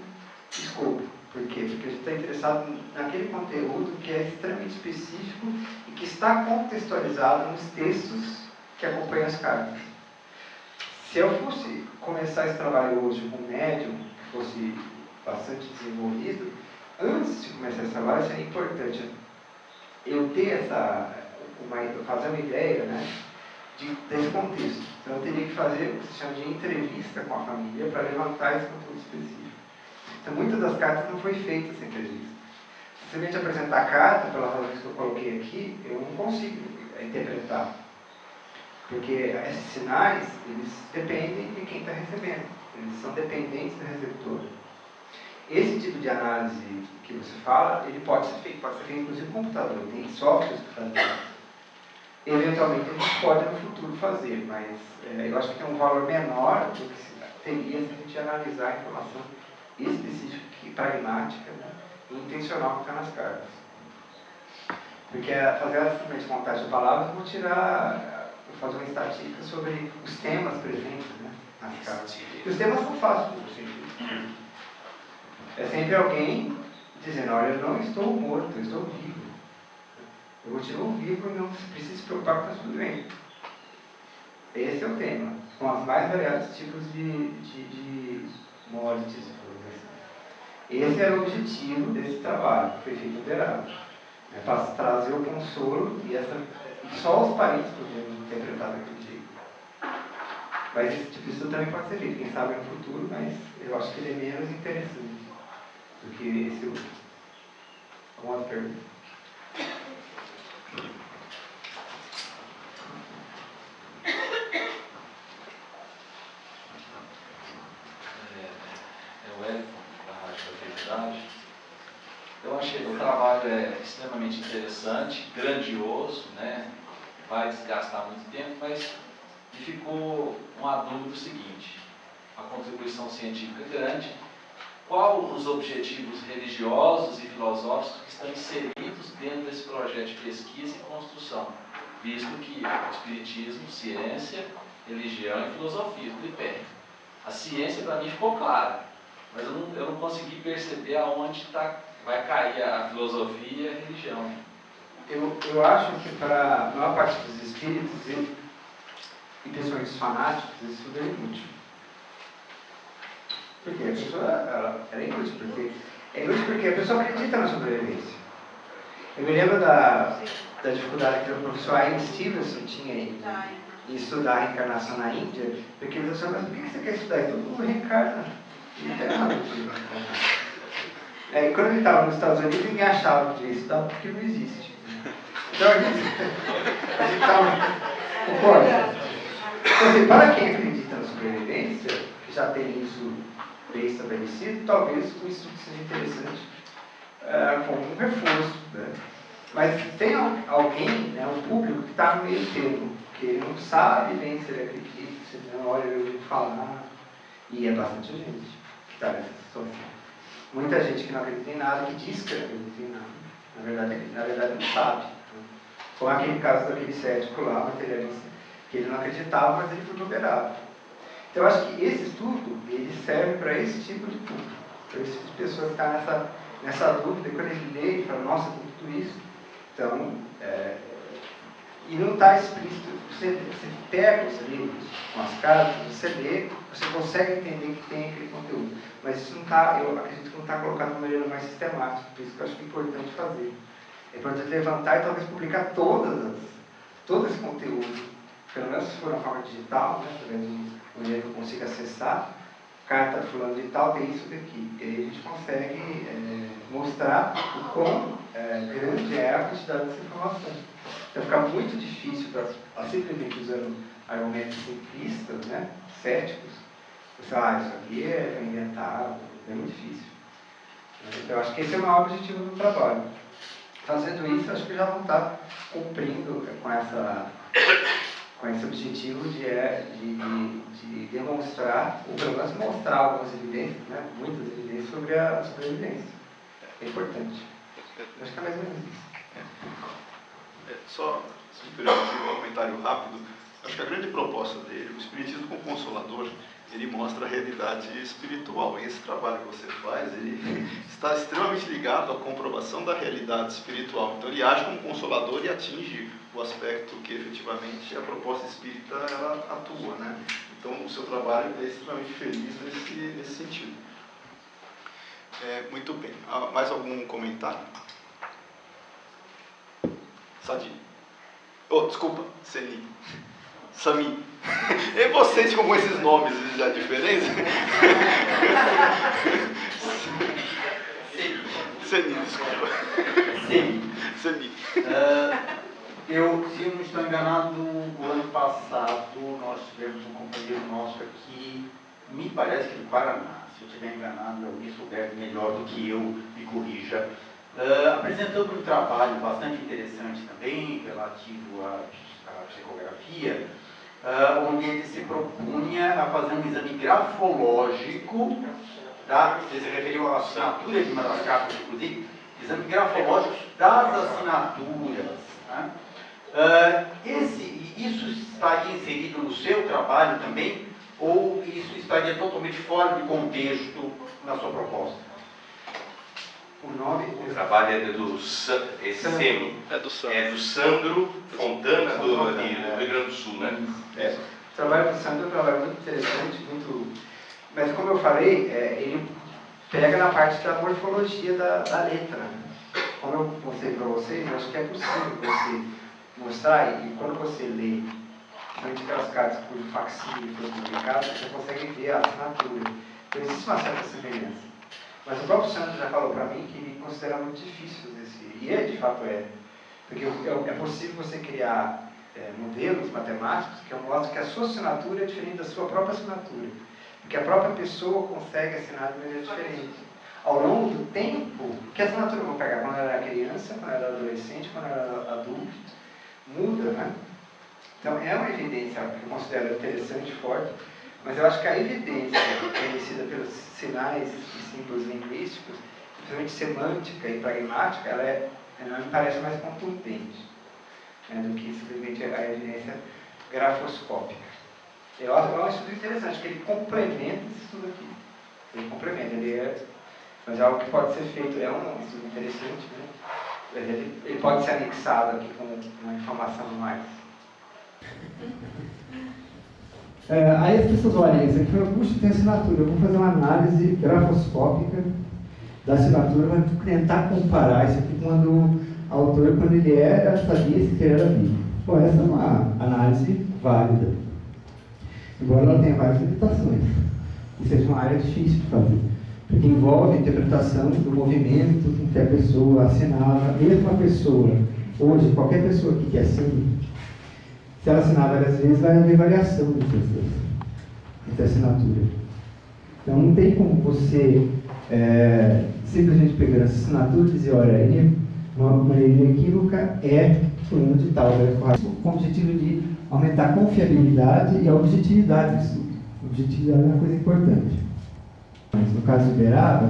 escopo. Por quê? Porque a gente está interessado naquele conteúdo que é extremamente específico e que está contextualizado nos textos que acompanham as cartas. Se eu fosse começar esse trabalho hoje com um médium que fosse bastante desenvolvido, antes de começar esse trabalho seria importante eu ter fazer uma ideia, né, desse contexto. Então eu teria que fazer o que se chama de entrevista com a família para levantar esse conteúdo específico. Então muitas das cartas não foi feita essa entrevista. Se simplesmente apresentar a carta, pelas razões que eu coloquei aqui, eu não consigo interpretar. Porque esses sinais, eles dependem de quem está recebendo. Eles são dependentes do receptor. Esse tipo de análise que você fala, ele pode ser feito inclusive com computador. Tem softwares que fazem isso. Eventualmente a gente pode no futuro fazer, mas eu acho que tem um valor menor do que teria se a gente analisar a informação específica e pragmática, né, e intencional que está nas cartas. Porque fazer simplesmente montagem de palavras, eu vou fazer uma estatística sobre os temas presentes, né, nas cartas. E os temas são fáceis de você. É sempre alguém dizendo, olha, eu não estou morto, eu estou vivo. Eu continuo vivo e não precisa se preocupar que está tudo bem. Esse é o tema, com os mais variados tipos de mortes. Esse era o objetivo desse trabalho, que foi feito no verão. Para trazer o consolo e só os parentes poderiam interpretar daquele jeito. Mas esse tipo de estudo também pode ser feito, quem sabe no futuro, mas eu acho que ele é menos interessante do que esse outro. Alguma pergunta? Eu achei o trabalho extremamente interessante, grandioso, né? Vai desgastar muito tempo, mas me ficou uma dúvida o seguinte: a contribuição científica é grande, qual os objetivos religiosos e filosóficos que estão inseridos dentro desse projeto de pesquisa e construção, visto que o espiritismo, ciência, religião e filosofia, tripé. A ciência para mim ficou clara, mas eu não consegui perceber aonde vai cair a filosofia e a religião. Eu acho que para a maior parte dos espíritos e principalmente os fanáticos, isso tudo é inútil. Porque a pessoa ela é inútil, porque a pessoa acredita na sobrevivência. Eu me lembro da dificuldade que o professor Ian Stevenson tinha em estudar a reencarnação na Índia, porque ele falou assim, mas por que você quer estudar? Todo mundo reencarna. Não tem nada com isso. E quando ele estava nos Estados Unidos, ninguém achava que ia estudar porque não existe. Então a gente estava. Concorda? Então, assim, para quem acredita na sobrevivência, que já tem isso bem estabelecido, talvez o estudo seja interessante como um reforço. Né? Mas tem alguém, né, um público que está no meio termo, que ele não sabe bem se ele acredita, se não, olha, eu ouvi falar, e é bastante gente que está nessa situação. Muita gente que não acredita em nada, que diz que não acredita em nada, na verdade não sabe. Como aquele caso daquele cético lá, materialista, que ele não acreditava, mas ele foi operado. Então eu acho que esse estudo, ele serve para esse tipo de público, para esse tipo de pessoa que está nessa dúvida, e quando ele lê, ele fala, nossa, tem tudo isso. Então, e não está explícito, você pega os livros com as cartas, você lê, você consegue entender que tem aquele conteúdo. Mas isso não está, eu acredito que não está colocado de uma maneira mais sistemática, por isso que eu acho que é importante fazer. É importante levantar e talvez publicar todo esse conteúdo, pelo menos se for na forma digital, né, através de uma maneira que eu consiga acessar, carta fulano de tal, tem isso daqui. E aí a gente consegue mostrar o quão grande é a quantidade dessa informação. Vai ficar muito difícil para simplesmente usando argumentos simplistas, né, céticos, você isso aqui é inventado, é muito difícil. Então, eu acho que esse é o maior objetivo do trabalho. Fazendo isso, acho que já vão estar cumprindo com esse objetivo de demonstrar, ou pelo menos mostrar algumas evidências, né, muitas evidências sobre a sobrevivência. É importante. Acho que é mais ou menos isso. Só, se me permitir um comentário rápido, acho que a grande proposta dele, o Espiritismo como Consolador, ele mostra a realidade espiritual. E esse trabalho que você faz, ele está extremamente ligado à comprovação da realidade espiritual. Então ele age como consolador e atinge o aspecto que efetivamente a proposta espírita ela atua, né? Então o seu trabalho é extremamente feliz nesse sentido. Muito bem. Mais algum comentário? Sadi. Oh, desculpa, Seni. Sami. E vocês com esses nomes, a diferença? Seni, desculpa. Sim. Seni. Se eu não estou enganado, o ano passado nós tivemos um companheiro nosso aqui, me parece que do Paraná, se eu estiver enganado, alguém souber melhor do que eu, me corrija, apresentando um trabalho bastante interessante também, relativo à psicografia, onde ele se propunha a fazer um exame grafológico, tá? Você se referiu à assinatura de uma das cartas, inclusive, exame grafológico das assinaturas, né? Isso estaria inserido no seu trabalho também, ou isso estaria totalmente fora de contexto na sua proposta? O trabalho é do Sandro Fontana, do Rio Grande do Sul, né? O trabalho do Sandro é um trabalho muito interessante, mas como eu falei, ele pega na parte da morfologia da letra. Como eu mostrei para vocês, eu acho que é possível você mostrar, e quando você lê, principalmente aquelas cartas cujo facsímile foi publicado, você consegue ver a assinatura. Então existe uma certa semelhança. Mas o próprio Sandro já falou para mim que ele considera muito difícil de fato porque é possível você criar modelos matemáticos que mostram que a sua assinatura é diferente da sua própria assinatura, porque a própria pessoa consegue assinar de maneira diferente. Ao longo do tempo, que a assinatura eu vou pegar quando ela era criança, quando ela era adolescente, quando ela era adulto, muda, né? Então é uma evidência que eu considero interessante e forte, mas eu acho que a evidência conhecida pelos sinais e símbolos linguísticos, principalmente semântica e pragmática, ela me parece mais contundente, né, do que simplesmente a evidência grafoscópica. Eu acho que é um estudo interessante, que ele complementa esse estudo aqui. Ele complementa, mas é algo que pode ser feito, é um estudo interessante, né? Ele pode ser anexado aqui com uma informação a mais. Aí as pessoas olham isso aqui e falam, puxa, tem assinatura, eu vou fazer uma análise grafoscópica da assinatura para tentar comparar isso aqui quando o autor, quando ele sabia se ele era vivo. Bom, essa é uma análise válida, embora ela tenha várias limitações, e seja uma área difícil de fazer, porque envolve a interpretação do movimento com que a pessoa assinava, mesmo a pessoa, hoje, qualquer pessoa que assine, se ela assinar várias vezes, vai haver variação entre a assinatura. Então, não tem como você simplesmente pegar essa assinatura e dizer, olha, uma maneira equívoca fulano de tal, com o objetivo de aumentar a confiabilidade e a objetividade do estudo. Objetividade é uma coisa importante. Mas no caso de Uberaba,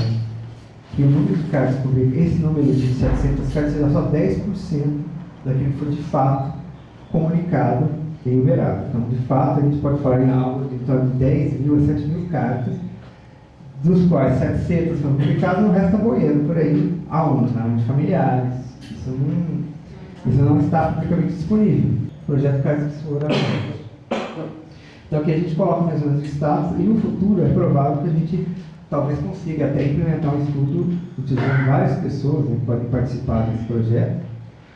que o número de cartas publicadas, esse número de 700 cartas seja só 10% daquilo que foi de fato comunicado em Uberaba. Então, de fato, a gente pode falar em algo de torno de 10 mil a 7 mil cartas, dos quais 700 foram publicadas e o resto está boiando por aí, aonde? Na mão de familiares. Isso não está publicamente disponível. Projeto Cartas de Exploração. Então, aqui a gente coloca mais ou menos os status, e no futuro é provável que a gente talvez consiga até implementar um estudo utilizando várias pessoas, né, que podem participar desse projeto.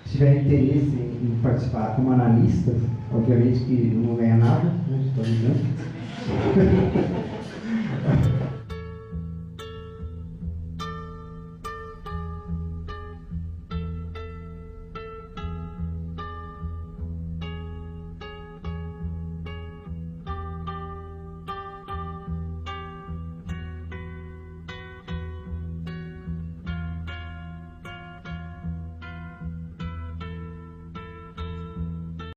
Se tiver interesse em participar como analistas, obviamente que não vão ganhar